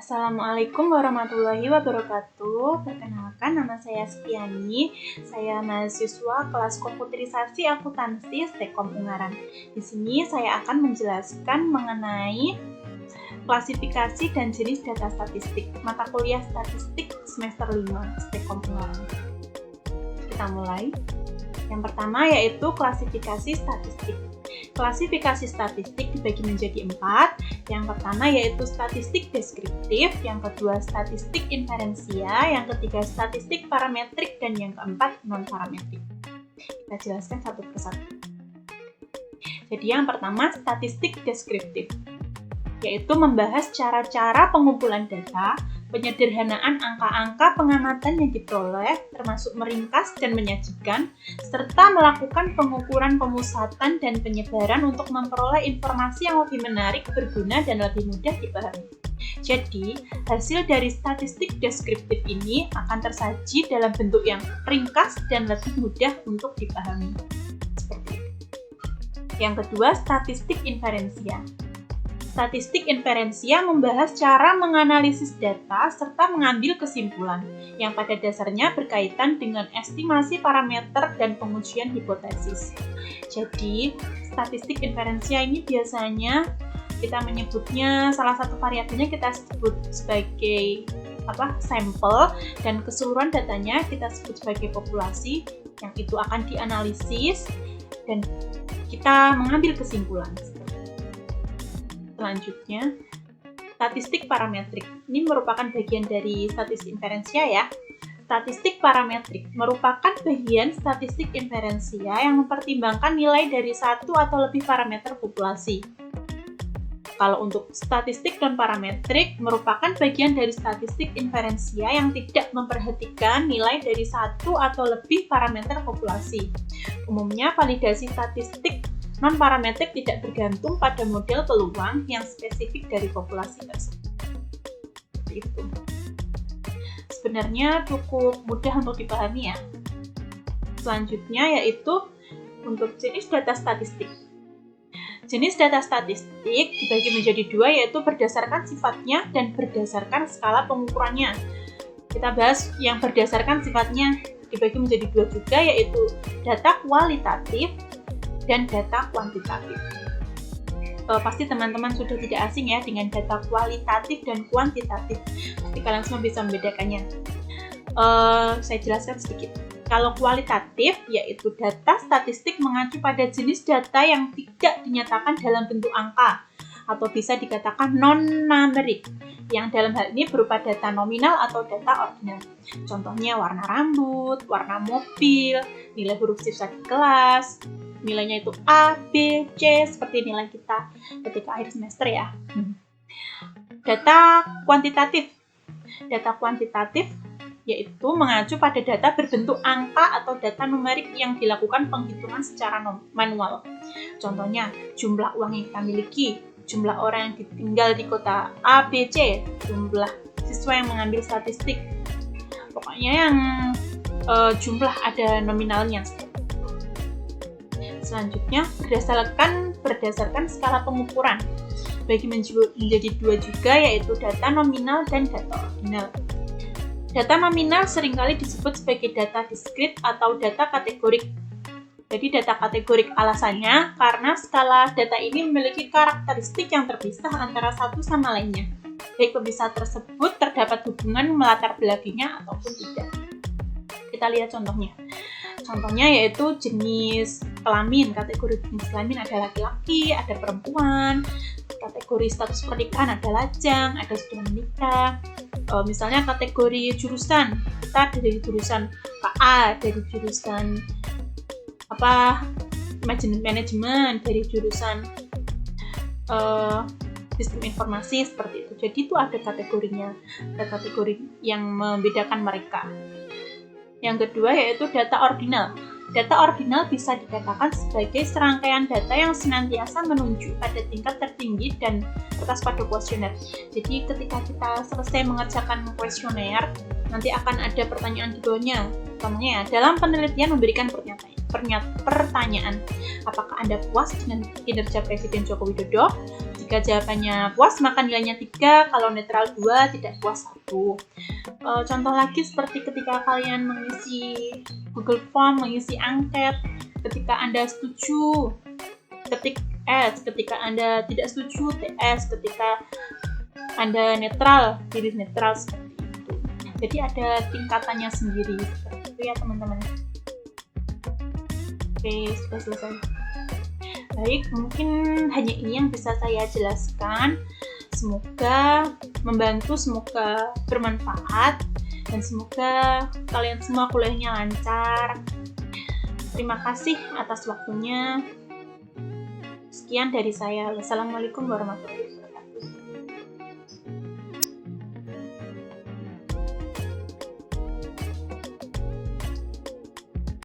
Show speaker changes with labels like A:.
A: Assalamualaikum warahmatullahi wabarakatuh. Perkenalkan, nama saya Sepiani. Saya mahasiswa kelas komputerisasi akuntansi Stekom Ungaran. Di sini saya akan menjelaskan mengenai klasifikasi dan jenis data statistik mata kuliah statistik semester 5 Stekom Ungaran. Kita mulai. Yang pertama yaitu klasifikasi statistik. Klasifikasi statistik dibagi menjadi 4. Yang pertama yaitu statistik deskriptif, yang kedua statistik inferensia, yang ketiga statistik parametrik, dan yang keempat non-parametrik. Kita jelaskan satu persatu. Jadi yang pertama statistik deskriptif, yaitu membahas cara-cara pengumpulan data, penyederhanaan angka-angka pengamatan yang diperoleh, termasuk meringkas dan menyajikan, serta melakukan pengukuran pemusatan dan penyebaran untuk memperoleh informasi yang lebih menarik, berguna, dan lebih mudah dipahami. Jadi, hasil dari statistik deskriptif ini akan tersaji dalam bentuk yang ringkas dan lebih mudah untuk dipahami. Seperti itu. Yang kedua, statistik inferensia. Statistik inferensia membahas cara menganalisis data serta mengambil kesimpulan, yang pada dasarnya berkaitan dengan estimasi parameter dan pengujian hipotesis. Jadi, statistik inferensia ini biasanya kita menyebutnya, salah satu variabelnya kita sebut sebagai sampel, dan keseluruhan datanya kita sebut sebagai populasi, yang itu akan dianalisis dan kita mengambil kesimpulan. Selanjutnya, statistik parametrik. Ini merupakan bagian dari statistik inferensia ya. Statistik parametrik merupakan bagian statistik inferensia yang mempertimbangkan nilai dari satu atau lebih parameter populasi. Kalau untuk statistik non-parametrik merupakan bagian dari statistik inferensia yang tidak memperhatikan nilai dari satu atau lebih parameter populasi. Umumnya validasi statistik non-parametrik tidak bergantung pada model peluang yang spesifik dari populasi tersebut. Seperti itu. Sebenarnya cukup mudah untuk dipahami ya. Selanjutnya yaitu untuk jenis data statistik. Jenis data statistik dibagi menjadi dua, yaitu berdasarkan sifatnya dan berdasarkan skala pengukurannya. Kita bahas yang berdasarkan sifatnya, dibagi menjadi dua juga, yaitu data kualitatif dan data kuantitatif. Pasti teman-teman sudah tidak asing ya dengan data kualitatif dan kuantitatif. Pasti kalian semua bisa membedakannya. Saya jelaskan sedikit. Kalau kualitatif, yaitu data statistik mengacu pada jenis data yang tidak dinyatakan dalam bentuk angka, atau bisa dikatakan non-numerik, yang dalam hal ini berupa data nominal atau data ordinal. Contohnya warna rambut, warna mobil, nilai huruf sifat di kelas, nilainya itu A, B, C, seperti nilai kita ketika akhir semester ya. Data kuantitatif. Data kuantitatif yaitu mengacu pada data berbentuk angka atau data numerik yang dilakukan penghitungan secara manual. Contohnya, jumlah uang yang kita miliki, jumlah orang yang tinggal di kota A, B, C, jumlah siswa yang mengambil statistik. Pokoknya yang jumlah ada nominalnya. Selanjutnya, berdasarkan skala pengukuran. Bagi menjadi dua juga, yaitu data nominal dan data ordinal. Data nominal seringkali disebut sebagai data diskrit atau data kategorik. Jadi data kategorik alasannya karena skala data ini memiliki karakteristik yang terpisah antara satu sama lainnya. Baik pemisah tersebut terdapat hubungan melatar belakangnya ataupun tidak. Kita lihat contohnya. Contohnya yaitu jenis kelamin. Kategori jenis kelamin ada laki-laki, ada perempuan. Kategori status pernikahan ada lajang, ada sudah menikah. Misalnya kategori jurusan, kita dari jurusan KA, dari jurusan manajemen, dari jurusan sistem informasi, seperti itu. Jadi itu ada kategorinya, ada kategori yang membedakan mereka. Yang kedua yaitu data ordinal. Data ordinal bisa dikatakan sebagai serangkaian data yang senantiasa menunjuk pada tingkat tertinggi dan atas pada kuesioner. Jadi ketika kita selesai mengerjakan kuesioner, nanti akan ada pertanyaan di bawahnya. Contohnya ya, dalam penelitian memberikan pertanyaan, apakah Anda puas dengan kinerja Presiden Joko Widodo? Jika Jika jawabannya puas, maka nilainya 3, kalau netral 2, tidak puas 1. Contoh lagi seperti ketika kalian mengisi Google Form, mengisi angket, ketika Anda setuju, ketik S, ketika Anda tidak setuju, TS, ketika Anda netral, pilih netral seperti itu. Jadi ada tingkatannya sendiri, seperti itu ya teman-teman. Oke, sudah selesai. Baik, mungkin hanya ini yang bisa saya jelaskan. Semoga membantu, semoga bermanfaat, dan semoga kalian semua kuliahnya lancar. Terima kasih atas waktunya. Sekian dari saya. Wassalamualaikum warahmatullahi wabarakatuh.